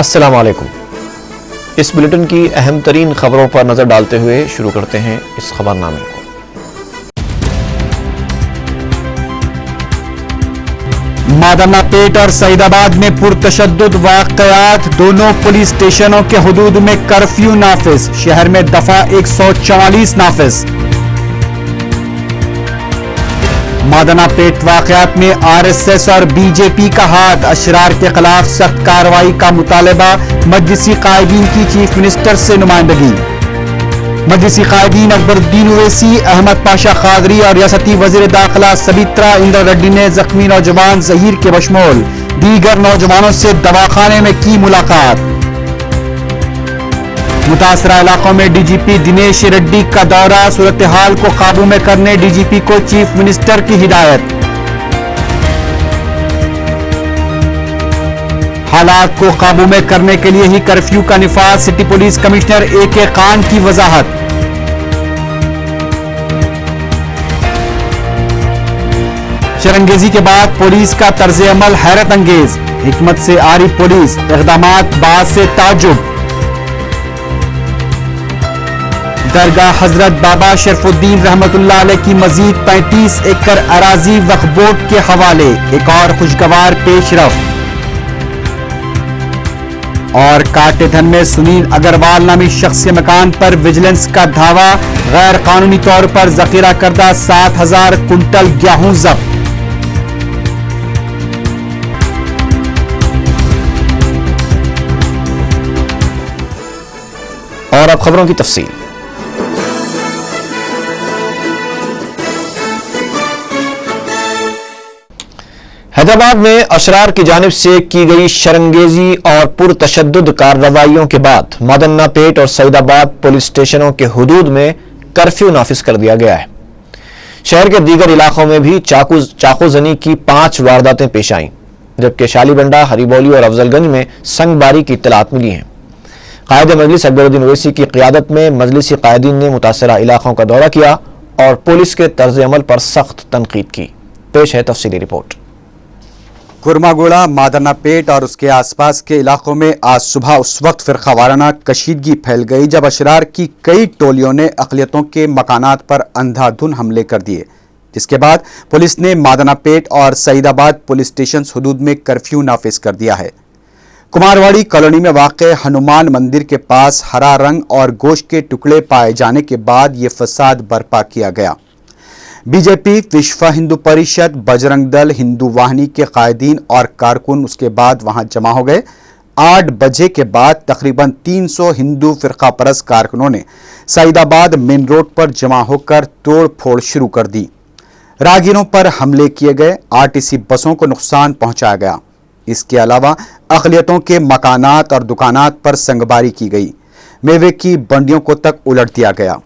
السلام علیکم۔ اس بلیٹن کی اہم ترین خبروں پر نظر ڈالتے ہوئے شروع کرتے ہیں اس خبرنامے کو۔ مادنا پیٹ اور سعید آباد میں پرتشدد واقعات، دونوں پولیس اسٹیشنوں کے حدود میں کرفیو نافذ، شہر میں دفعہ 144 نافذ۔ مادنا پیٹ واقعات میں RSS اور BJP کا ہاتھ، اشرار کے خلاف سخت کارروائی کا مطالبہ، مجلسی قائدین کی چیف منسٹر سے نمائندگی۔ مجلسی قائدین اکبر الدین اویسی، احمد پاشا قادری اور ریاستی وزیر داخلہ سبیترا اندرا ریڈی نے زخمی نوجوان ظہیر کے بشمول دیگر نوجوانوں سے دواخانے میں کی ملاقات۔ متاثرہ علاقوں میں DGP دنیش ریڈی کا دورہ، صورتحال کو قابو میں کرنے DGP کو چیف منسٹر کی ہدایت۔ حالات کو قابو میں کرنے کے لیے ہی کرفیو کا نفاذ، city police commissioner AK Khan کی وضاحت۔ شرنگیزی کے بعد پولیس کا طرز عمل حیرت انگیز، حکمت سے آری پولیس، اقدامات بعد سے تعجب۔ درگاہ حضرت بابا شرف الدین رحمت اللہ علیہ کی مزید 35 ایکڑ اراضی وقف بورڈ کے حوالے، ایک اور خوشگوار پیش رفت۔ اور کاٹے دھن میں سنیل اگروال نامی شخص کے مکان پر ویجیلنس کا دھاوا، غیر قانونی طور پر ذخیرہ کردہ 7000 کنٹل گیہوں ضبط۔ اور اب خبروں کی تفصیل۔ حیدرآباد میں اشرار کی جانب سے کی گئی شرنگیزی اور پرتشدد کارروائیوں کے بعد مادنا پیٹ اور سعید آباد پولیس اسٹیشنوں کے حدود میں کرفیو نافذ کر دیا گیا ہے۔ شہر کے دیگر علاقوں میں بھی چاقو زنی کی 5 وارداتیں پیش آئیں، جبکہ شالی بنڈا، ہری بولی اور افضل گنج میں سنگ باری کی اطلاعات ملی ہیں۔ قائد مجلس اکبر الدین اویسی کی قیادت میں مجلسی قائدین نے متاثرہ علاقوں کا دورہ کیا اور پولیس کے طرز عمل پر سخت تنقید کی۔ پیش ہے تفصیلی رپورٹ۔ کرماگوڑا، مادنا پیٹ اور اس کے آس پاس کے علاقوں میں آج صبح اس وقت فرقہ وارانہ کشیدگی پھیل گئی جب اشرار کی کئی ٹولیوں نے اقلیتوں کے مکانات پر اندھا دھند حملے کر دیے، جس کے بعد پولیس نے مادنا پیٹ اور سعید آباد پولیس اسٹیشن حدود میں کرفیو نافذ کر دیا ہے۔ کمارواڑی کالونی میں واقع ہنومان مندر کے پاس ہرا رنگ اور گوشت کے ٹکڑے پائے جانے کے بعد یہ فساد برپا کیا گیا۔ BJP، وشوا ہندو پریشد، بجرنگ دل، ہندو واہنی کے قائدین اور کارکن اس کے بعد وہاں جمع ہو گئے۔ 8 بجے کے بعد تقریباً 300 ہندو فرقہ پرست کارکنوں نے سعید آباد مین روڈ پر جمع ہو کر توڑ پھوڑ شروع کر دی۔ راہگیروں پر حملے کیے گئے، RTC بسوں کو نقصان پہنچایا گیا۔ اس کے علاوہ اقلیتوں کے مکانات اور دکانات پر سنگباری کی گئی، میوے کی بنڈیوں کو تک الٹ دیا گیا،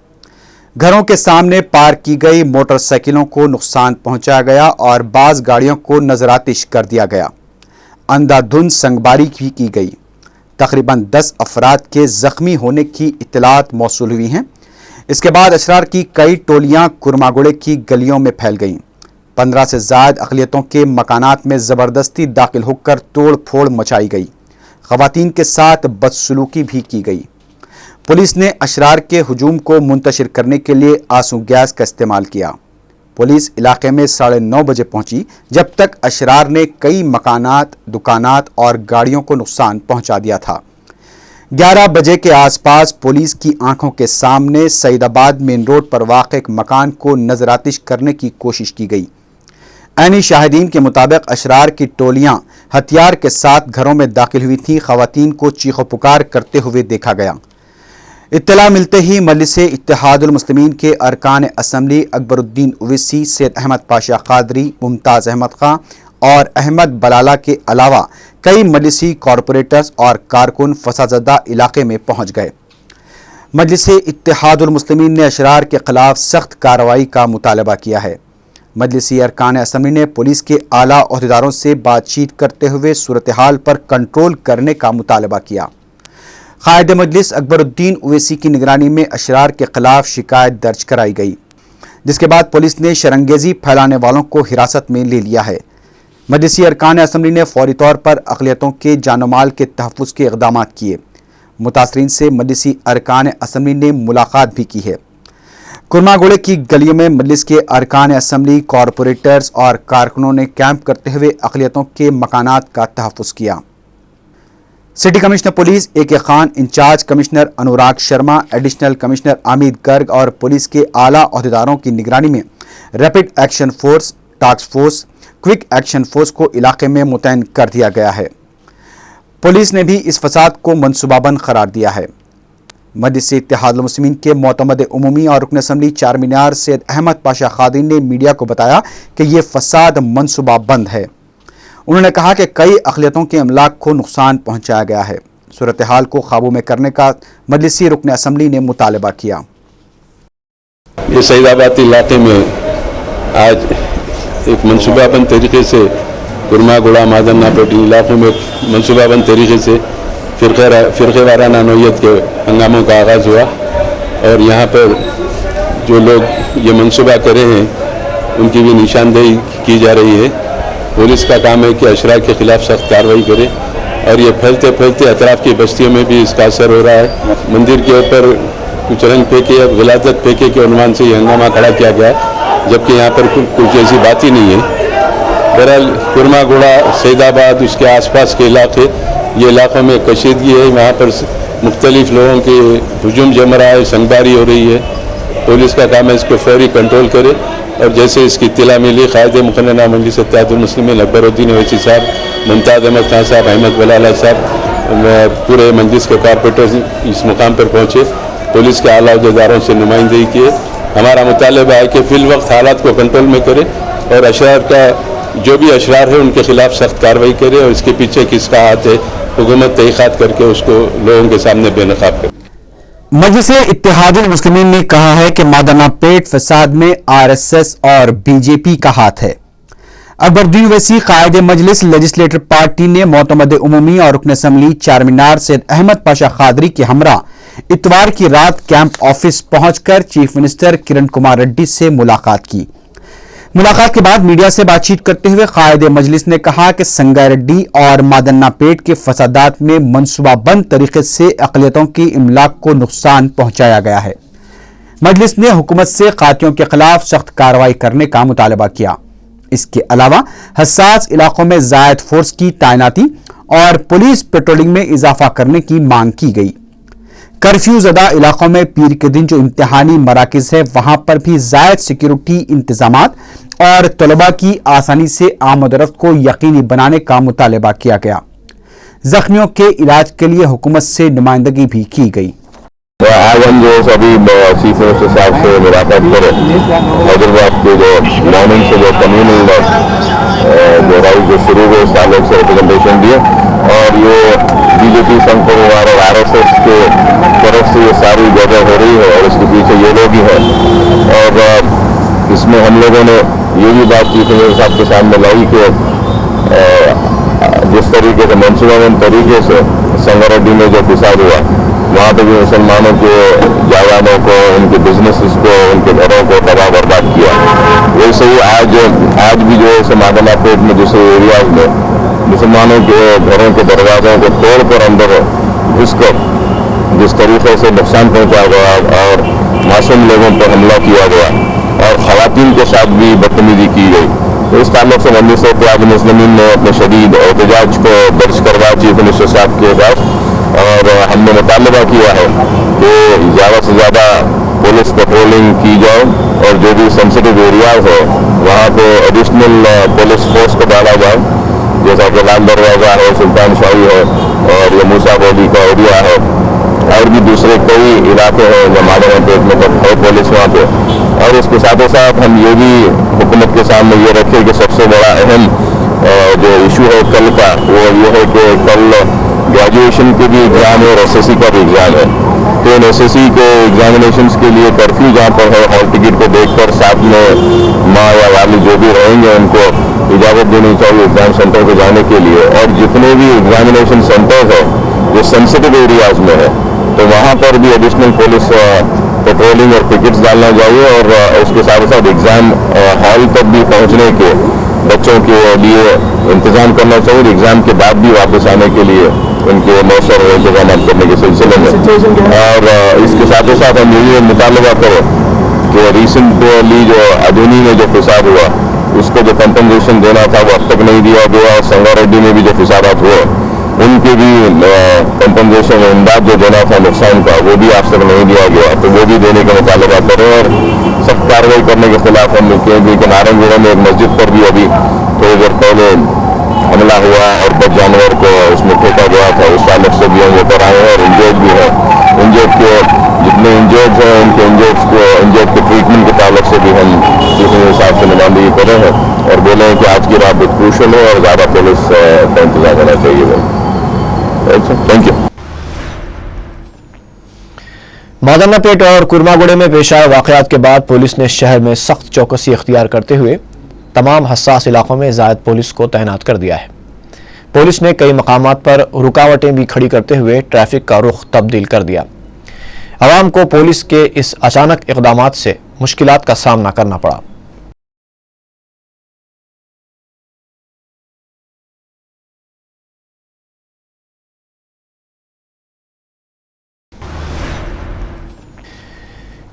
گھروں کے سامنے پارک کی گئی موٹر سائیکلوں کو نقصان پہنچایا گیا اور بعض گاڑیوں کو نظر آتش کر دیا گیا۔ اندھا دھند سنگباری بھی کی گئی۔ تقریباً 10 افراد کے زخمی ہونے کی اطلاعات موصول ہوئی ہیں۔ اس کے بعد اشرار کی کئی ٹولیاں کرماگوڑے کی گلیوں میں پھیل گئیں۔ 15 سے زائد اقلیتوں کے مکانات میں زبردستی داخل ہو کر توڑ پھوڑ مچائی گئی، خواتین کے ساتھ بدسلوکی بھی کی گئی۔ پولیس نے اشرار کے ہجوم کو منتشر کرنے کے لیے آنسو گیس کا استعمال کیا۔ پولیس علاقے میں 9:30 بجے پہنچی، جب تک اشرار نے کئی مکانات، دکانات اور گاڑیوں کو نقصان پہنچا دیا تھا۔ 11 بجے کے آس پاس پولیس کی آنکھوں کے سامنے سعید آباد مین روڈ پر واقع ایک مکان کو نظر آتش کرنے کی کوشش کی گئی۔ عینی شاہدین کے مطابق اشرار کی ٹولیاں ہتھیار کے ساتھ گھروں میں داخل ہوئی تھیں، خواتین کو چیخو پکار کرتے ہوئے دیکھا گیا۔ اطلاع ملتے ہی مجلس اتحاد المسلمین کے ارکان اسمبلی اکبر الدین اویسی، سید احمد پاشا قادری، ممتاز احمد خان اور احمد بلالہ کے علاوہ کئی مجلسی کارپوریٹرز اور کارکن فساد زدہ علاقے میں پہنچ گئے۔ مجلس اتحاد المسلمین نے اشرار کے خلاف سخت کارروائی کا مطالبہ کیا ہے۔ مجلسی ارکان اسمبلی نے پولیس کے اعلیٰ عہدیداروں سے بات چیت کرتے ہوئے صورتحال پر کنٹرول کرنے کا مطالبہ کیا۔ قائد مجلس اکبر الدین اویسی کی نگرانی میں اشرار کے خلاف شکایت درج کرائی گئی، جس کے بعد پولیس نے شرنگیزی پھیلانے والوں کو حراست میں لے لیا ہے۔ مجلسی ارکان اسمبلی نے فوری طور پر اقلیتوں کے جان و مال کے تحفظ کے اقدامات کیے۔ متاثرین سے مجلسی ارکان اسمبلی نے ملاقات بھی کی ہے۔ کرماگوڑے کی گلیوں میں مجلس کے ارکان اسمبلی، کارپوریٹرز اور کارکنوں نے کیمپ کرتے ہوئے اقلیتوں کے مکانات کا تحفظ کیا۔ City commissioner police A K Khan, in-charge commissioner Anurag Sharma, additional commissioner Umed Garg اور پولیس کے اعلیٰ عہدیداروں کی نگرانی میں rapid action force, task force, quick action force کو علاقے میں متعین کر دیا گیا ہے۔ پولیس نے بھی اس فساد کو منصوبہ بند قرار دیا ہے۔ مجلس اتحاد المسلمین کے معتمد عمومی اور رکن اسمبلی چارمینار سید احمد پاشا خادری نے میڈیا کو بتایا کہ یہ فساد منصوبہ بند ہے۔ انہوں نے کہا کہ کئی اقلیتوں کے املاک کو نقصان پہنچایا گیا ہے۔ صورتحال کو قابو میں کرنے کا مجلسی رکن اسمبلی نے مطالبہ کیا۔ یہ سعید آباد علاقے میں آج ایک منصوبہ بند طریقے سے کرماگوڑا، مادنا پیٹ علاقوں میں منصوبہ بند طریقے سے فرقے وارانہ نوعیت کے ہنگاموں کا آغاز ہوا، اور یہاں پر جو لوگ یہ منصوبہ کرے ہیں ان کی بھی نشاندہی کی جا رہی ہے۔ پولیس کا کام ہے کہ اشرار کے خلاف سخت کارروائی کرے، اور یہ پھیلتے پھیلتے اطراف کی بستیوں میں بھی اس کا اثر ہو رہا ہے۔ مندر کے اوپر کچھ رنگ پھینکے، غلاظت پھینکے کے عنوان سے یہ ہنگامہ کھڑا کیا گیا ہے، جبکہ یہاں پر کچھ ایسی بات ہی نہیں ہے۔ بہرحال کرماگوڑا، سعید آباد، اس کے آس پاس کے علاقے، یہ علاقوں میں کشیدگی ہے، وہاں پر مختلف لوگوں کے ہجوم جم رہا ہے، سنگباری ہو رہی ہے۔ پولیس کا کام ہے اس کو فوری کنٹرول کرے، اور جیسے اس کی اطلاع ملی، قائد مقننہ مجلس اتحاد المسلمین اکبر الدین اویسی صاحب، ممتاز احمد خان صاحب، احمد بلالہ صاحب، پورے مجلس کے کارپوریٹر اس مقام پر پہنچے، پولیس کے اعلیٰ عہدیداروں سے نمائندگی کیے۔ ہمارا مطالبہ ہے کہ فی الوقت حالات کو کنٹرول میں کرے، اور اشرار کا جو بھی اشرار ہے ان کے خلاف سخت کارروائی کرے، اور اس کے پیچھے کس کا ہاتھ ہے حکومت تحقیقات کر کے اس کو لوگوں کے سامنے بے نقاب کرے۔ مجلس اتحاد المسلمین نے کہا ہے کہ مادنا پیٹ فساد میں RSS اور BJP کا ہاتھ ہے۔ اکبر الدین اویسی قائد مجلس لیجسلیٹر پارٹی نے معتمد عمومی اور رکن اسمبلی چارمینار سید احمد پاشا خادری کے ہمراہ اتوار کی رات کیمپ آفس پہنچ کر چیف منسٹر کرن کمار ریڈی سے ملاقات کی۔ ملاقات کے بعد میڈیا سے بات چیت کرتے ہوئے قائد مجلس نے کہا کہ سنگا ریڈی اور مادنا پیٹ کے فسادات میں منصوبہ بند طریقے سے اقلیتوں کی املاک کو نقصان پہنچایا گیا ہے۔ مجلس نے حکومت سے قاتلوں کے خلاف سخت کارروائی کرنے کا مطالبہ کیا۔ اس کے علاوہ حساس علاقوں میں زائد فورس کی تعیناتی اور پولیس پیٹرولنگ میں اضافہ کرنے کی مانگ کی گئی۔ کرفیو زدہ علاقوں میں پیر کے دن جو امتحانی مراکز ہے وہاں پر بھی زائد سیکیورٹی انتظامات اور طلباء کی آسانی سے آمد و رفت کو یقینی بنانے کا مطالبہ کیا گیا۔ زخمیوں کے علاج کے لیے حکومت سے نمائندگی بھی کی گئی۔ آج ہم جو ابھی چیف منسٹر صاحب سے ملاقات کرے، حیدرآباد کے جو مارننگ سے جو کمیونل جو رائز جو شروع ہوئے اس تعلق سے ریپرزنٹیشن دیے، اور یہ BJP سنگھ پریوار اور RSS کے طرف سے یہ ساری جگہ ہو رہی ہے، اور اس کے پیچھے یہ لوگ ہی ہیں۔ اور اس میں ہم لوگوں نے یہ بھی بات چیف منسٹر صاحب کے سامنے لائی کہ جس طریقے سے منصوبہ بند طریقے سے سنگا ریڈی میں جو فساد ہوا، وہاں پہ بھی مسلمانوں کے جاگانوں کو، ان کے بزنسز کو، ان کے گھروں کو تباہ برباد کیا۔ ویسے ہی آج بھی جو ہے مادنا پیٹ میں دوسرے ایریاز میں مسلمانوں کے گھروں کے دروازوں کو توڑ کر اندر گھس کر جس طریقے سے نقصان پہنچایا گیا اور معصوم لوگوں پر حملہ کیا گیا، اور خواتین کے ساتھ بھی بدتمیزی کی گئی، تو اس تعلق سے مجلس اتحاد المسلمین نے اپنے شدید احتجاج کو درج کروا چیف منسٹر صاحب کے پاس، اور ہم نے مطالبہ کیا ہے کہ زیادہ سے زیادہ پولیس پیٹرولنگ کی جائے، اور جو بھی سینسٹیو ایریاز ہے وہاں پہ ایڈیشنل پولیس فورس کو ڈالا جائے، جیسا کہ لال دروازہ ہے، سلطان شاہی ہے، اور یہ موسیٰ بولی کا ایریا ہے، اور بھی دوسرے کئی علاقے ہیں جو مادنا پیٹ میں ہے پولیس وہاں پہ۔ اور اس کے ساتھ ساتھ ہم یہ بھی حکومت کے سامنے یہ رکھیں کہ سب سے بڑا اہم جو ایشو ہے کل کا، وہ یہ ہے کہ کل گریجویشن کے بھی ایگزام ہے اور SSC کا بھی ایگزام ہے، تو ان SSC کے ایگزامینیشنز کے لیے کرفیو جہاں پر ہے، ہال ٹکٹ کو دیکھ کر ساتھ میں ماں یا والد جو بھی رہیں گے ان کو اجازت دینی چاہیے ایگزام سینٹر پہ جانے کے لیے۔ اور جتنے بھی ایگزامینیشن سینٹرز ہیں جو سینسٹیو ایریاز میں ہے، تو وہاں پر بھی ایڈیشنل پولیس پیٹرولنگ اور پکٹس ڈالنا چاہیے، اور اس کے ساتھ ساتھ ایگزام ہال تک بھی پہنچنے کے बच्चों के लिए इंतज़ाम करना चाहिए, एग्ज़ाम के बाद भी वापस आने के लिए उनके मौसर और इंतजाम करने के सिलसिले में। और इसके साथ ही साथ हम ये मुतालबा करो कि रिसेंटली जो अदूनी में जो फिसाद हुआ उसको जो कंपनसेशन देना था वो अब तक नहीं दिया गया, और संगारेड्डी में भी जो फिसादात हुए उनके भी कंपनसेशन इमदाद जो देना था नुकसान का वो भी आज तक नहीं दिया गया, तो वो भी देने का मुतालबा करें और सख्त कार्रवाई करने के खिलाफ हम क्योंकि नारायणगढ़ में एक मस्जिद पर भी अभी थोड़ी देर पहले हमला हुआ और 10 जानवर को उसमें फेंका गया था, उस ताल्लुक से भी हम ये पर आए हैं और इंजर्ड भी है। इंजर्ड के जितने इंजर्ड हैं उनके इंजर्ड के ट्रीटमेंट के ताल्लुक से भी हम दूसरे हिसाब से नुमाइंदगी कर रहे हैं और बोले हैं कि आज की रात बहुत क्रूशल है और ज़्यादा पुलिस का इंतजाम होना चाहिए। Thank you. मादन्नापेट और कुर्मागुड़े में पेश आए वाकयात के बाद पुलिस ने शहर में सख्त चौकसी इख्तियार करते हुए तमाम हसास इलाकों में ज़ायद पुलिस को तैनात कर दिया है। पुलिस ने कई मकामात पर रुकावटें भी खड़ी करते हुए ट्रैफिक का रुख तब्दील कर दिया। आवाम को पुलिस के इस अचानक इक़दामात से मुश्किलात का सामना करना पड़ा।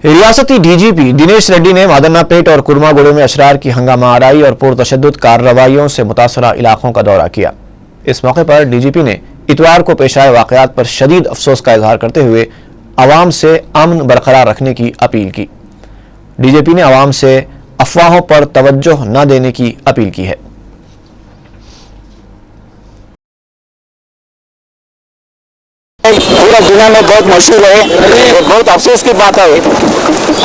रियासती डीजीपी दिनेश रेड्डी ने मादन्नापेट और कुर्मागुड़े में अशरार की हंगामा आराई और पुरतशद्दुद कार्रवाइयों से मुतासरा इलाकों का दौरा किया। इस मौके पर डीजीपी ने इतवार को पेश आए वाकयात पर शदीद अफसोस का इजहार करते हुए आवाम से अमन बरकरार रखने की अपील की। डीजीपी ने आवाम से अफवाहों पर तवज्जो न देने की अपील की है। पूरा दुनिया में बहुत मशहूर है और बहुत अफसोस की बात है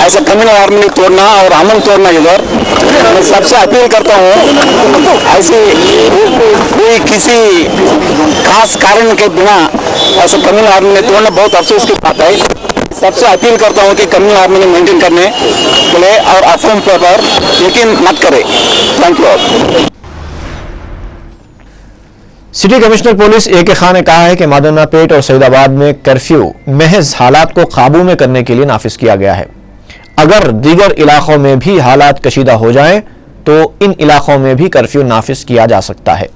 ऐसा कम्युनल हार्मनी तोड़ना और अमन तोड़ना। इधर मैं सबसे अपील करता हूँ ऐसी कोई किसी खास कारण के बिना ऐसा कम्युनल हार्मनी तोड़ना बहुत अफसोस की बात है। सबसे अपील करता हूँ कि कम्युनल हार्मनी मेंटेन करने के लिए और अफवाहों पर यकीन मत करें। Thank you. City commissioner police A K. Khan ने कहा है कि मादन्नापेट और सईदाबाद में कर्फ्यू महज हालात को काबू में करने के लिए नाफिज किया गया है। अगर दीगर इलाकों में भी हालात कशीदा हो जाएं तो इन इलाकों में भी कर्फ्यू नाफिज किया जा सकता है।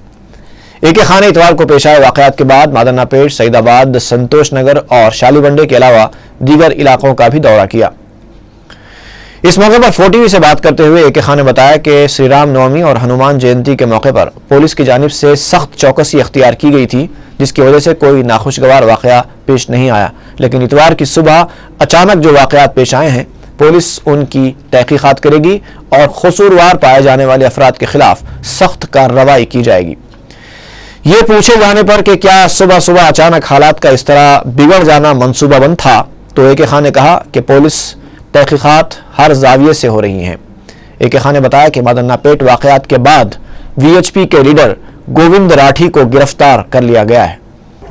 ए.के. खान ने इतवार को पेश आए वाकयात के बाद मादन्नापेट, सईदाबाद, संतोष नगर और शालीबंडे के अलावा दीगर इलाकों का भी दौरा किया। इस मौके पर 4TV से बात करते हुए ए.के. खान ने बताया कि श्री राम नवमी और हनुमान जयंती के मौके पर पुलिस की जानिब से सख्त चौकसी इख्तियार की गई थी, जिसकी वजह से कोई नाखुशगवार वाकया पेश नहीं आया। लेकिन इतवार की सुबह अचानक जो वाकयात पेश आए हैं, पुलिस उनकी तहकीकात करेगी और कसूरवार पाए जाने वाले अफराद के खिलाफ सख्त कार्रवाई की जाएगी। ये पूछे जाने पर कि क्या सुबह सुबह अचानक हालात का इस तरह बिगड़ जाना मंसूबाबंद था, तो ए.के. खान ने कहा कि पुलिस तहकीकात हर जाविये से हो रही हैं। ए.के. खान ने बताया कि मादन्नापेट वाकयात के बाद VHP के लीडर गोविंद राठी को गिरफ्तार कर लिया गया है।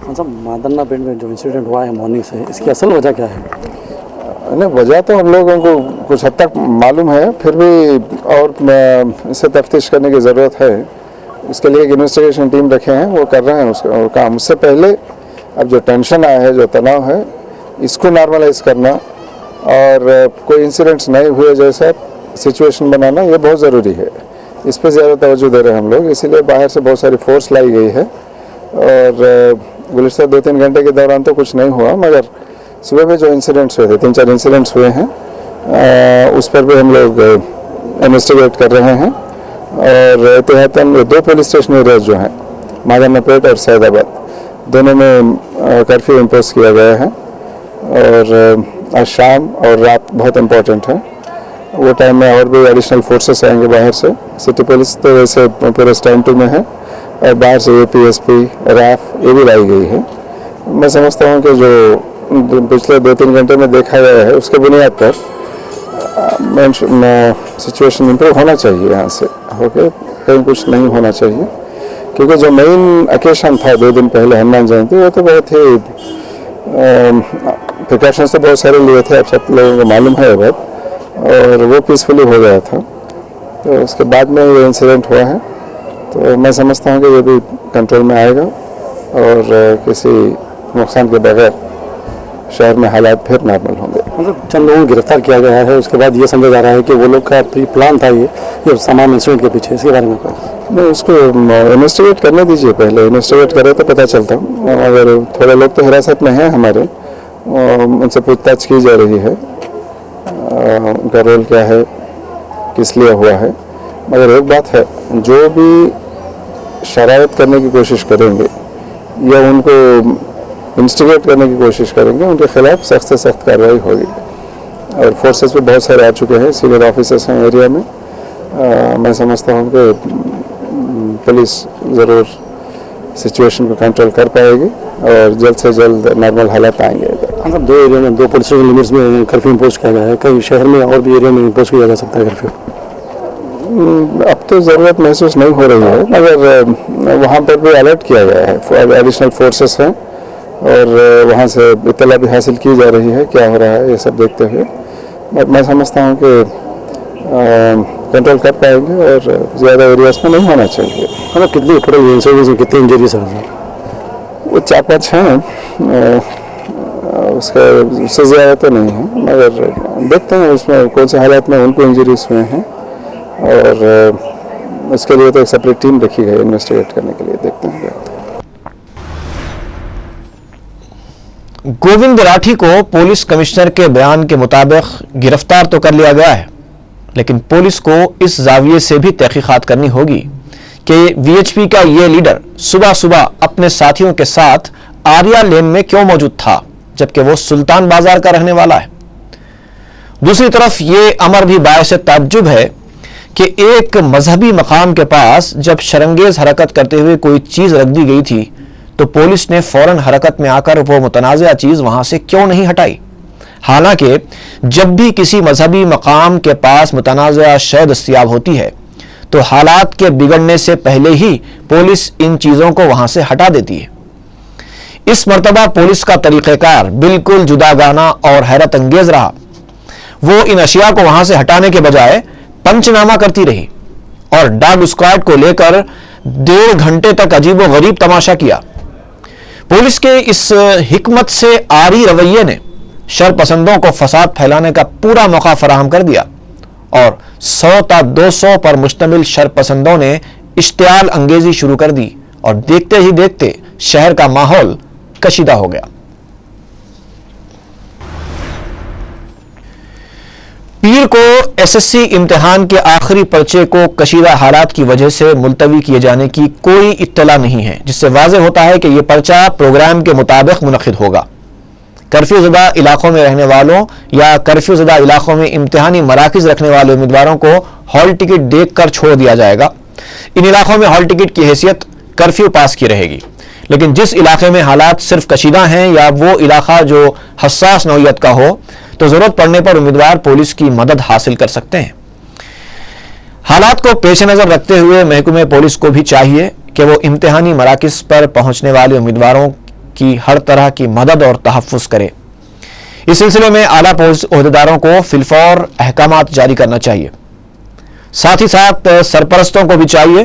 मादन्नापेट में जो इंसिडेंट हुआ है मॉर्निंग से, इसकी असल वजह क्या है? नहीं, वजह तो हम लोगों को कुछ हद तक मालूम है, फिर भी और इसे तफ्तीश करने की ज़रूरत है। इसके लिए एक इन्वेस्टिगेशन टीम रखे हैं, वो कर रहे हैं उसका काम। उससे पहले अब जो टेंशन आया है, जो तनाव है, इसको नॉर्मलाइज करना और कोई इंसिडेंट्स नहीं हुए जैसा सिचुएशन बनाना, ये बहुत ज़रूरी है। इस पर ज़्यादा तवज्जो दे रहे हैं हम लोग, इसीलिए बाहर से बहुत सारी फोर्स लाई गई है। और गुज़िश्ता 2-3 घंटे के दौरान तो कुछ नहीं हुआ, मगर सुबह में जो इंसिडेंट्स हुए थे, 3-4 इंसिडेंट्स हुए हैं, उस पर भी हम लोग इन्वेस्टिगेट कर रहे हैं। और एहतियातन 2 पुलिस स्टेशन एरियाज जो हैं, मादन्नापेट और सईदाबाद, दोनों में कर्फ्यू इम्पोज किया गया है। और आज शाम और रात बहुत इम्पोर्टेंट है, वो टाइम में और भी एडिशनल फोर्सेस आएंगे बाहर से। सिटी पुलिस तो वैसे पूरे स्टैंड 2 में है और बाहर से APSP, RAF ये भी लाई गई है। मैं समझता हूँ कि जो पिछले 2-3 घंटे में देखा गया है, उसके बुनियाद पर सिचुएशन इम्प्रूव होना चाहिए। यहाँ से होके कहीं कुछ नहीं होना चाहिए, क्योंकि जो मेन ओकेशन था 2 दिन पहले हनुमान जयंती, वो तो बहुत ही प्रिकॉशंस तो बहुत सारे लिए थे, अब सब लोगों को मालूम है अब, और वो पीसफुली हो गया था। तो उसके बाद में ये इंसिडेंट हुआ है, तो मैं समझता हूँ कि ये भी कंट्रोल में आएगा और किसी नुकसान के बगैर शहर में हालात फिर नॉर्मल होंगे। मतलब चंद लोगों को गिरफ्तार किया गया है, उसके बाद ये समझा जा रहा है कि वो लोग का प्री प्लान था ये तमाम इंसिडेंट के पीछे, इसके बारे में नहीं, उसको इन्वेस्टिगेट करने दीजिए, पहले इन्वेस्टिगेट करें तो पता चलता। अगर थोड़े लोग तो हिरासत में हैं हमारे, उनसे पूछताछ की जा रही है, उनका रोल क्या है, किस लिए हुआ है। मगर एक बात है, जो भी शरारत करने की कोशिश करेंगे या उनको इंस्टिगेट करने की कोशिश करेंगे, उनके खिलाफ सख्त से सख्त कार्रवाई होगी। और फोर्सेस भी बहुत सारे आ चुके हैं, सीनियर ऑफिसर्स हैं एरिया में। मैं समझता हूँ कि पुलिस ज़रूर सिचुएशन को कंट्रोल कर पाएगी और जल्द से जल्द नॉर्मल हालात आएंगे। मतलब 2 एरिया में 2 पुलिस लिमिट्स में कर्फ्यू इम्पोज किया गया है, कई शहर में और भी एरिया में इम्पोज किया जा सकता है कर्फ्यू। अब तो ज़रूरत महसूस नहीं हो रही है, मगर वहाँ पर भी अलर्ट किया गया है, एडिशनल फोर्सेस हैं और वहाँ से इत्तला भी हासिल की जा रही है क्या हो रहा है ये सब देखते हुए। बट मैं समझता हूँ कि कंट्रोल कर पाएंगे और ज़्यादा एरियाज में नहीं होना चाहिए। मतलब कितनी टोटल इंजरीज में कितनी इंजरीज है? वो 4-5 हैं, उससे ज़्यादा तो नहीं है, मगर देखते हैं उसमें कौन से हालात में उनको इंजरीज हुए हैं और उसके लिए तो एक सेपरेट टीम रखी गई इन्वेस्टिगेट करने के लिए। देखते हैं क्या होता है। गोविंद राठी को पुलिस कमिश्नर के बयान के मुताबिक गिरफ्तार तो कर लिया गया है, लेकिन पुलिस को इस जाविये से भी तहकीकात करनी होगी कि वीएचपी का ये लीडर सुबह सुबह अपने साथियों के साथ आर्या लेन में क्यों मौजूद था, जबकि वो सुल्तान बाजार का रहने वाला है। दूसरी तरफ ये अमर भी बायस ताज्जुब है कि एक मजहबी मकाम के पास जब शरंगेज हरकत करते हुए कोई चीज रख दी गई थी तो पुलिस ने फौरन हरकत में आकर वो मुतनाज़ा चीज वहां से क्यों नहीं हटाई। हालांकि जब भी किसी मजहबी मकाम के पास मुतनाज़ा शय दस्तयाब होती है तो हालात के बिगड़ने से पहले ही पुलिस इन चीजों को वहां से हटा देती है। इस मर्तबा पुलिस का तरीक़ेकार बिल्कुल जुदागाना और हैरत अंगेज रहा। वो इन अशिया को वहां से हटाने के बजाय पंचनामा करती रही और डॉग स्क्वाड को लेकर 1.5 घंटे तक अजीबो गरीब तमाशा किया। पुलिस के इस हिकमत से आरी रवैये ने शरपसंदों को फसाद फैलाने का पूरा मौका फराहम कर दिया और 100 ता 200 पर मुश्तमिल शरपसंदों ने इश्तियाल अंगेजी शुरू कर दी और देखते ही देखते शहर का माहौल कशीदा हो गया। पीर को एसएससी इम्तिहान के आखिरी पर्चे को कशीदा हालात की वजह से मुलतवी किए जाने की कोई इत्तला नहीं है, जिससे वाज़ेह होता है कि यह पर्चा प्रोग्राम के मुताबिक मुनक़िद होगा। कर्फ्यू ज़दा इलाकों में रहने वालों या कर्फ्यू ज़दा इलाकों में इम्तिहानी मराकिज़ रखने वाले उम्मीदवारों को हॉल टिकट देकर छोड़ दिया जाएगा। इन इलाकों में हॉल टिकट की हैसियत कर्फ्यू पास की रहेगी, लेकिन जिस इलाके में हालात सिर्फ कशीदा हैं या वो इलाका जो हसास नौइयत का हो तो ज़रूरत पड़ने पर उम्मीदवार पुलिस की मदद हासिल कर सकते हैं। हालात को पेश नज़र रखते हुए महकमे पुलिस को भी चाहिए कि वो इम्तिहानी मराकिज़ पर पहुंचने वाले उम्मीदवारों की हर तरह की मदद और तहफ़्फ़ुज़ करे। इस सिलसिले में आला पुलिस ओहदेदारों को फिलफौर अहकामात जारी करना चाहिए। साथ ही साथ सरपरस्तों को भी चाहिए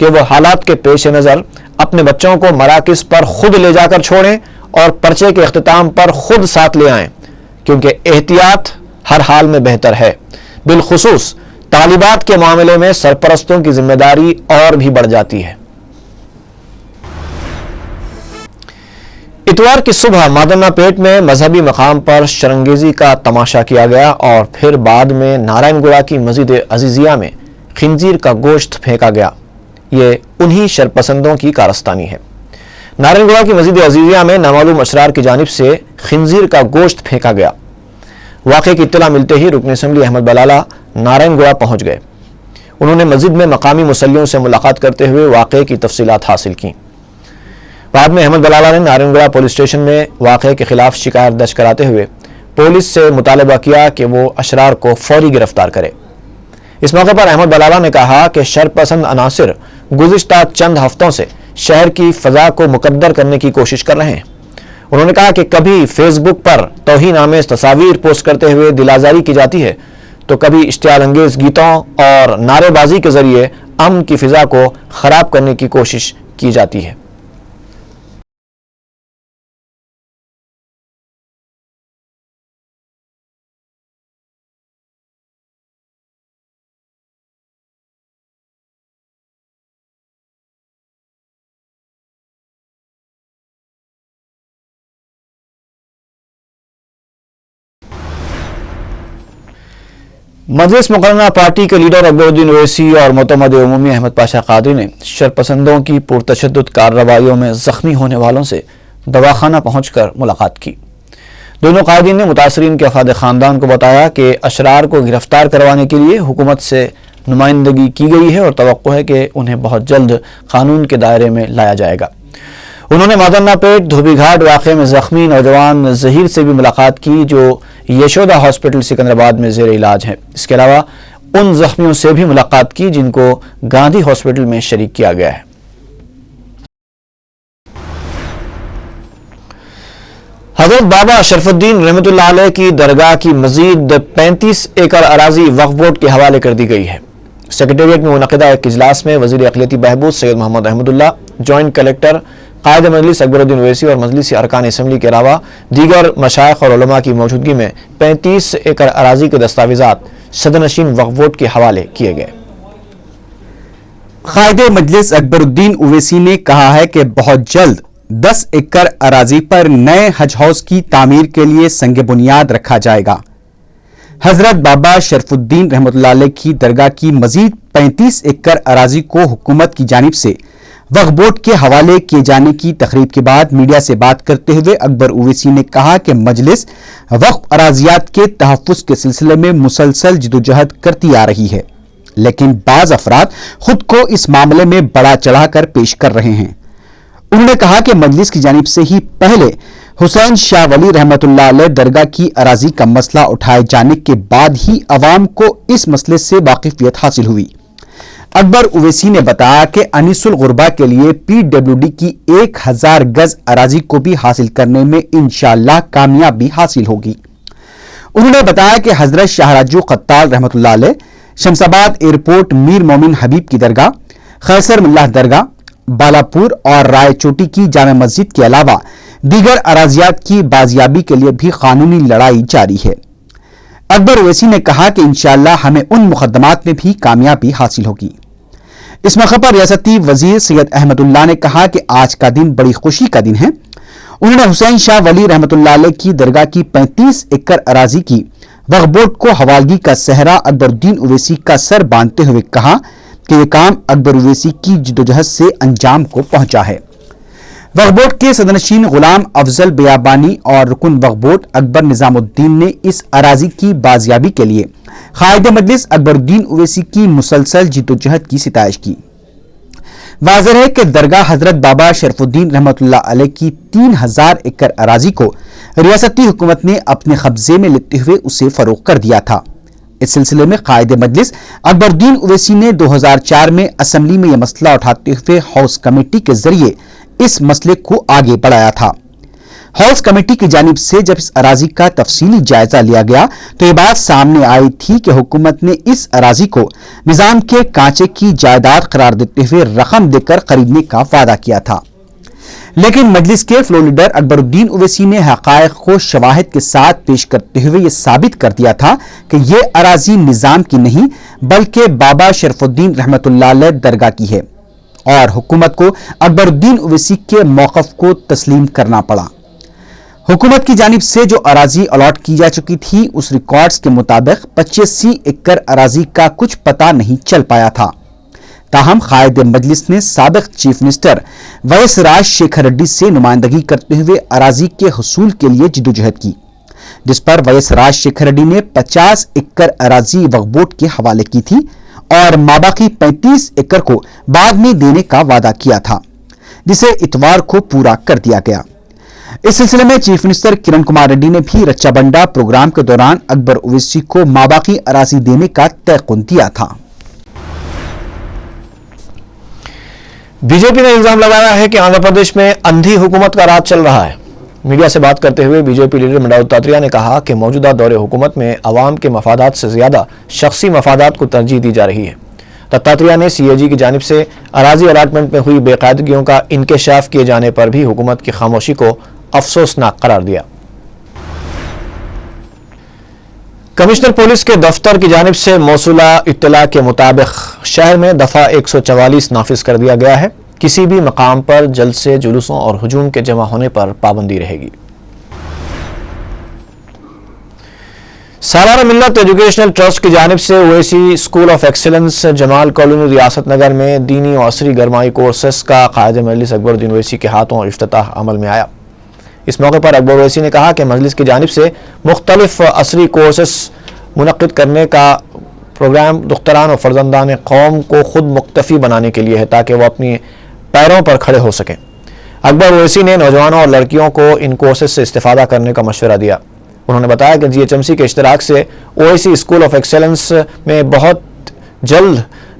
कि वो हालात के पेश नज़र अपने बच्चों को मराकिज़ पर खुद ले जाकर छोड़ें और पर्चे के इख्तिताम पर खुद साथ ले आएं, क्योंकि एहतियात हर हाल में बेहतर है। बिलखुसूस तालिबात के मामले में सरपरस्तों की जिम्मेदारी और भी बढ़ जाती है। इतवार की सुबह मादन्ना पेट में मजहबी मकाम पर शरंगेजी का तमाशा किया गया और फिर बाद में नारायणगुड़ा की मस्जिद अजीजिया में खिंजीर का गोश्त फेंका गया। ये उन्हीं शरपसंदों की कारस्तानी है। नारायणगुड़ा की मस्जिद अजीजिया में नामालूम अशरार की जानिब से खिंजीर का गोश्त फेंका गया। वाक़े की इत्तला मिलते ही रुकन असम्बली अहमद बलाला नारायणगुड़ा पहुंच गए। उन्होंने मस्जिद में मकामी मुसल्लियों से मुलाकात करते हुए वाक़े की तफसीलात हासिल की। बाद में अहमद बलाला ने नारायणगुड़ा पुलिस स्टेशन में वाक़े के खिलाफ शिकायत दर्ज कराते हुए पुलिस से मुतालबा किया कि वो अशरार को फौरी गिरफ्तार करे। इस मौके पर अहमद बलाला ने कहा कि शरपसंद अनासिर गुज़िश्ता चंद हफ्तों से शहर की फ़ज़ा को मुकद्दर करने की कोशिश कर रहे हैं। उन्होंने कहा कि कभी फेसबुक पर तौहीन आमेज़ तस्वीर पोस्ट करते हुए दिलाजारी की जाती है तो कभी इश्तियाल अंगेज़ गीतों और नारेबाजी के जरिए अमन की फ़िज़ा को ख़राब करने की कोशिश की जाती है। मजलिस मुकर्रना पार्टी के लीडर अकबरुद्दीन ओवैसी और मुतमद उमूमी अहमद पाशा कादरी ने शरपसंदों की पुरतशद्दुद कार्रवाइयों में जख्मी होने वालों से दवाखाना पहुंचकर मुलाकात की। दोनों कायदीन ने मुतासरीन के अफराद खानदान को बताया कि अशरार को गिरफ्तार करवाने के लिए हुकूमत से नुमाइंदगी की गई है और तवक्को है कि उन्हें बहुत जल्द कानून के दायरे में लाया जाएगा। उन्होंने मादन्ना पेट धोबीघाट वाक़े में जख्मी नौजवान जहीर से भी मुलाकात की जो यशोदा हॉस्पिटल सिकंदराबाद में ज़ेर इलाज है। इसके अलावा उन जख्मियों से भी मुलाकात की जिनको गांधी हॉस्पिटल में शरीक किया गया है। हजरत बाबा शरफुद्दीन रहमतुल्लाह अलैह की दरगाह की मजीद 35 एकड़ अराजी वक्फ बोर्ड के हवाले कर दी गई है। सेक्रेटेरिएट में मुनक़िदा एक इजलास में वज़ीर अक़लियती बहबूद सैयद मोहम्मद अहमदुल्लाह, जॉइंट कलेक्टर कायद मजलिस अकबरुद्दीन ओवैसी और मजलिसी अरकान असम्बली के अलावा दीगर मशाइख और उलमा की मौजूदगी में 35 एकड़ अराजी के दस्तावेजात सदरनशीन वक्फ बोर्ड के हवाले किए गए। कायद मजलिस अकबरुद्दीन ओवैसी ने कहा है कि बहुत जल्द 10 एकड़ अराजी पर नए हज हाउस की तामीर के लिए संग बुनियाद रखा जाएगा। हजरत बाबा शरफुद्दीन रहमतुल्लाह अलैह की दरगाह की मजीद 35 एकड़ अराजी को हुकूमत की जानिब से वक्फ बोर्ड के हवाले किए जाने की तकरीब के बाद मीडिया से बात करते हुए अकबर ओवैसी ने कहा कि मजलिस वक्फ अराजियात के तहफ़्फ़ुज़ के सिलसिले में मुसलसल जिदोजहद करती आ रही है, लेकिन बाज़ अफराद खुद को इस मामले में बढ़ा चढ़ाकर पेश कर रहे हैं। उन्होंने कहा कि मजलिस की जानिब से ही पहले हुसैन शाह वली रहमतुल्लाह अलैह दरगाह की अराजी का मसला उठाए जाने के बाद ही अवाम को इस मसले से वाकिफियत हासिल हुई। अकबर ओवैसी ने बताया कि अनीसुल गुरबा के लिए PWD की 1000 गज अराजी को भी हासिल करने में इंशाअल्लाह कामयाबी हासिल होगी। उन्होंने बताया कि हजरत शाहराजू कत्ताल रहमतुल्लाह अलैह शमसाबाद एयरपोर्ट मीर मोमिन हबीब की दरगाह, खैसर मिल्लाह दरगाह, बालापुर और रायचोटी की जामे मस्जिद के अलावा दीगर अराजियात की बाजियाबी के लिए भी कानूनी लड़ाई जारी है। अकबर ओवैसी ने कहा कि इंशाअल्लाह हमें उन मुकदमात में भी कामयाबी हासिल होगी। इस मौके पर रियासती वजीर सैयद अहमदुल्लाह ने कहा कि आज का दिन बड़ी खुशी का दिन है। उन्होंने हुसैन शाह वली रहमतुल्लाह अलैह की दरगाह की 35 एकड़ अराजी की वक्फ बोर्ड को हवालगी का सहरा अकबरुद्दीन ओवैसी का सर बांधते हुए कहा कि यह काम अकबर ओवैसी की जिदोजहद से अंजाम को पहुंचा है। वक्फ बोर्ड के सदरनशीन गुलाम अफजल बियाबानी और रुकन वक्फ बोर्ड अकबर निजामुद्दीन ने इस अराजी की बाजियाबी के लिए कायद मजलिस अकबरुद्दीन ओवैसी की मुसलसल जिदोजहद की सिताइश की। वाज़ेह है कि दरगाह हजरत बाबा शरफुद्दीन रहमतुल्लाह अलैह की 3000 एकड़ अराजी को रियासती हुकूमत ने अपने कब्जे में लेते हुए उसे फरोख्त कर दिया था। इस सिलसिले में कायद मजलिस अकबरुद्दीन ओवैसी ने 2004 में असम्बली में यह मसला उठाते हुए हाउस कमेटी के जरिए इस मसले को आगे बढ़ाया था। हाउस कमेटी की जानिब से जब इस अराजी का तफसीली जायजा लिया गया तो ये बात सामने आई थी कि हुकूमत ने इस अराजी को निजाम के कांचे की जायदाद करार देते हुए रकम देकर खरीदने का वादा किया था, लेकिन मजलिस के फ्लोर लीडर अकबरुद्दीन ओवैसी ने हकायक को शवाहिद के साथ पेश करते हुए यह साबित कर दिया था कि यह अराजी निजाम की नहीं बल्कि बाबा शरफुद्दीन रहमतुल्लाह अलैह दरगाह की है और हुकूमत को अकबरुद्दीन ओवैसी के मौक़िफ़ को तस्लीम करना पड़ा। हुकूमत की जानिब से जो अराजी अलॉट की जा चुकी थी उस रिकॉर्ड्स के मुताबिक 85 एकड़ अराजी का कुछ पता नहीं चल पाया था। ताहम कायद मजलिस ने साबिक chief minister Y S Rajasekhara Reddy से नुमाइंदगी करते हुए अराजी के हुसूल के लिए जिदोजहद की, जिस पर वैएस राजशेखर रेड्डी ने 50 एकड़ अराजी वक्फ बोर्ड के हवाले की थी और माबाकी 35 एकड़ को बाद में देने का वादा किया था, जिसे इतवार को पूरा कर दिया गया। इस सिलसिले में चीफ मिनिस्टर किरण कुमार रेड्डी ने भी रच्चाबंडा प्रोग्राम के दौरान अकबर ओवैसी को माबाकी अराजी देने का तयक़ुन दिया था। बीजेपी ने इल्जाम लगाया है कि आंध्र प्रदेश में अंधी हुकूमत का राज चल रहा है। मीडिया से बात करते हुए बीजेपी लीडर बंडारू दत्तात्रेय ने कहा कि मौजूदा दौरे हुकूमत में अवाम के मफादात से ज्यादा शख्सी मफादात को तरजीह दी जा रही है। दत्तात्रेय ने CAG की जानिब से अराजी अलाटमेंट में हुई बेकायदगियों का इंकशाफ किए जाने पर भी हुकूमत की खामोशी को अफसोसनाक करार दिया। कमिश्नर पुलिस के दफ्तर की जानिब से मौसूला इत्तला के मुताबिक शहर में दफा 144 नाफिज कर दिया गया है। किसी भी मकाम पर जलसे, जुलूसों और हुजूम के जमा होने पर पाबंदी रहेगी। سالار ملت ایجوکیشنل ٹرسٹ کی جانب سے Owaisi school of excellence Jamal colony ریاست نگر میں دینی و عصری گرمائی کورسز کا قائد مجلس اکبر الدین اویسی کے ہاتھوں افتتاح عمل میں آیا۔ اس موقع پر اکبر اویسی نے کہا کہ مجلس کی جانب سے مختلف عصری کورسز منعقد کرنے کا پروگرام دختران و فرزندان قوم کو خود مکتفی بنانے کے لیے ہے تاکہ وہ اپنی پیروں پر کھڑے ہو سکیں۔ اکبر اویسی نے نوجوانوں اور لڑکیوں کو ان کورسز سے استفادہ کرنے کا مشورہ دیا۔ انہوں نے بتایا کہ GHMC کے اشتراک سے اویسی اسکول آف ایکسیلنس میں بہت جلد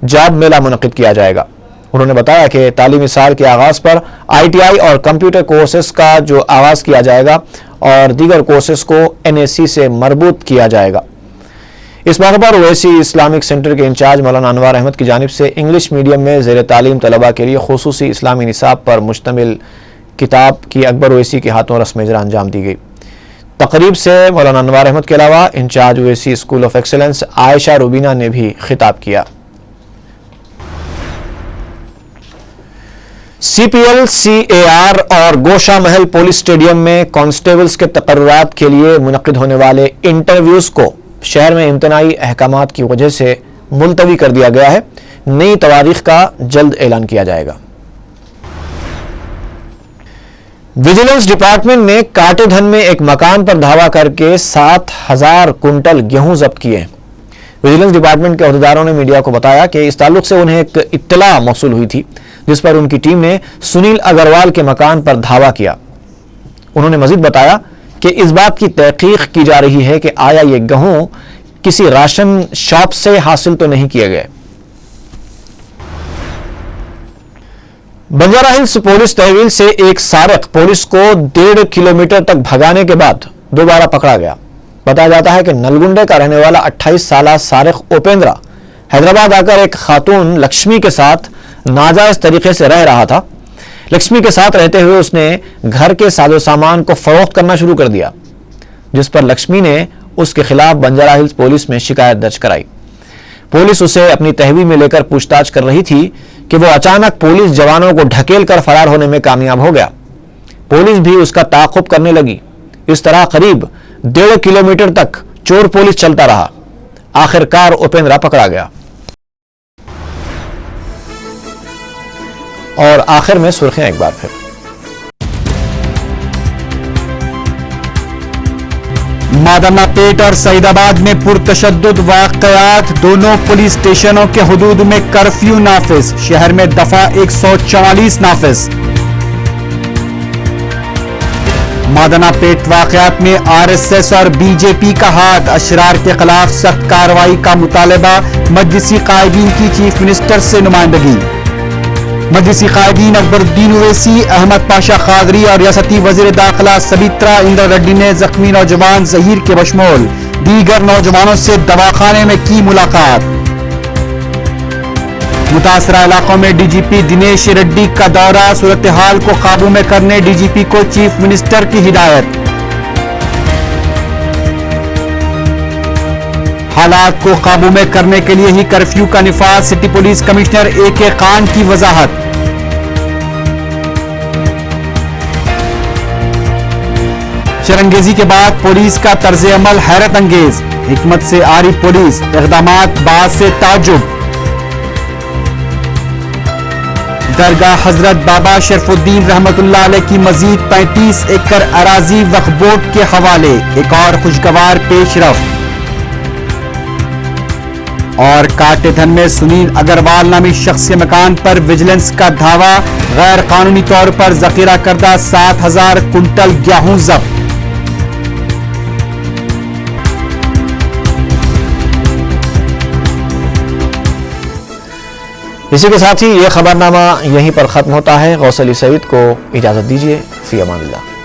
جاب میلہ منعقد کیا جائے گا۔ انہوں نے بتایا کہ تعلیمی سال کے آغاز پر ITI اور کمپیوٹر کورسز کا جو آغاز کیا جائے گا اور دیگر کورسز کو NSC سے مربوط کیا جائے گا۔ اس موقع پر اویسی اسلامک سینٹر کے انچارج مولانا انوار احمد کی جانب سے انگلش میڈیم میں زیر تعلیم طلباء کے لیے خصوصی اسلامی نصاب پر مشتمل کتاب کی اکبر اویسی کے ہاتھوں رسم اجرا انجام دی گئی۔ تقریب سے مولانا انوار احمد کے علاوہ incharge Owaisi school of excellence Ayesha Rubina نے بھی خطاب کیا۔ CPL CAR اور گوشہ محل پولیس اسٹیڈیم میں کانسٹیبلز کے تقررات کے لیے منعقد ہونے والے انٹرویوز کو شہر میں امتناعی احکامات کی وجہ سے ملتوی کر دیا گیا ہے۔ نئی تواریخ کا جلد اعلان کیا جائے گا۔ ویجیلنس ڈپارٹمنٹ نے کاٹے دھن میں ایک مکان پر دھاوا کر کے 7,000 کنٹل گیہوں ضبط کیے۔ ویجیلنس ڈپارٹمنٹ کے عہدیداروں نے میڈیا کو بتایا کہ اس تعلق سے انہیں ایک اطلاع موصول ہوئی تھی جس پر ان کی ٹیم نے سنیل اگروال کے مکان پر دھاوا کیا۔ انہوں نے مزید بتایا کہ اس بات کی تحقیق کی جا رہی ہے کہ آیا یہ گیہوں کسی راشن شاپ سے حاصل تو نہیں کیے گئے۔ بنجارہ ہلز پولیس تحویل سے ایک سارق پولیس کو 1.5 کلومیٹر تک بھگانے کے بعد دوبارہ پکڑا گیا۔ بتایا جاتا ہے کہ نلگنڈے کا رہنے والا 28 سالہ سارق اوپیندرا حیدرآباد آ کر ایک خاتون لکشمی کے ساتھ ناجائز طریقے سے رہ رہا تھا۔ لکشمی کے ساتھ رہتے ہوئے اس نے گھر کے ساز و سامان کو فروخت کرنا شروع کر دیا، جس پر لکشمی نے اس کے خلاف بنجارہ ہلز پولیس میں شکایت درج کرائی۔ پولیس اسے اپنی تحویل میں لے کر پوچھ تاچھ کر رہی تھی کہ وہ اچانک پولیس جوانوں کو ڈھکیل کر فرار ہونے میں کامیاب ہو گیا۔ پولیس بھی اس کا تعاقب کرنے لگی۔ اس طرح قریب 1.5 کلومیٹر تک چور پولیس چلتا رہا۔ آخر کار اوپیندرا پکڑا گیا۔ اور آخر میں سرخیاں ایک بار پھر۔ مادنا پیٹ اور سعید آباد میں پرتشدد واقعات، دونوں پولیس اسٹیشنوں کے حدود میں کرفیو نافذ، شہر میں دفعہ 144 نافذ۔ مادنا پیٹ واقعات میں RSS اور BJP کا ہاتھ، اشرار کے خلاف سخت کارروائی کا مطالبہ، مجلسی قائدین کی چیف منسٹر سے نمائندگی۔ مجلسی قائدین اکبر الدین اویسی، احمد پاشا قادری اور ریاستی وزیر داخلہ سبیترا اندر ریڈی نے زخمی نوجوان ظہیر کے بشمول دیگر نوجوانوں سے دواخانے میں کی ملاقات۔ متاثرہ علاقوں میں DGP دنیش ریڈی کا دورہ، صورتحال کو قابو میں کرنے DGP کو چیف منسٹر کی ہدایت۔ حالات کو قابو میں کرنے کے لیے ہی کرفیو کا نفاذ، city police commissioner AK Khan کی وضاحت۔ شرنگیزی کے بعد پولیس کا طرز عمل حیرت انگیز، حکمت سے آری پولیس، اقدامات باعث تعجب۔ درگاہ حضرت بابا شرف الدین رحمت اللہ علیہ کی مزید 35 ایکڑ اراضی وقف بورڈ کے حوالے، ایک اور خوشگوار پیش رفت۔ اور کاٹے دھن میں سنیل اگروال نامی شخص کے مکان پر ویجیلنس کا دھاوا، غیر قانونی طور پر ذخیرہ کردہ 7,000 کنٹل گیہوں ضبط۔ اسی کے ساتھ ہی یہ خبرنامہ یہیں پر ختم ہوتا ہے۔ غوث علی سعید کو اجازت دیجیے، فی امان اللہ۔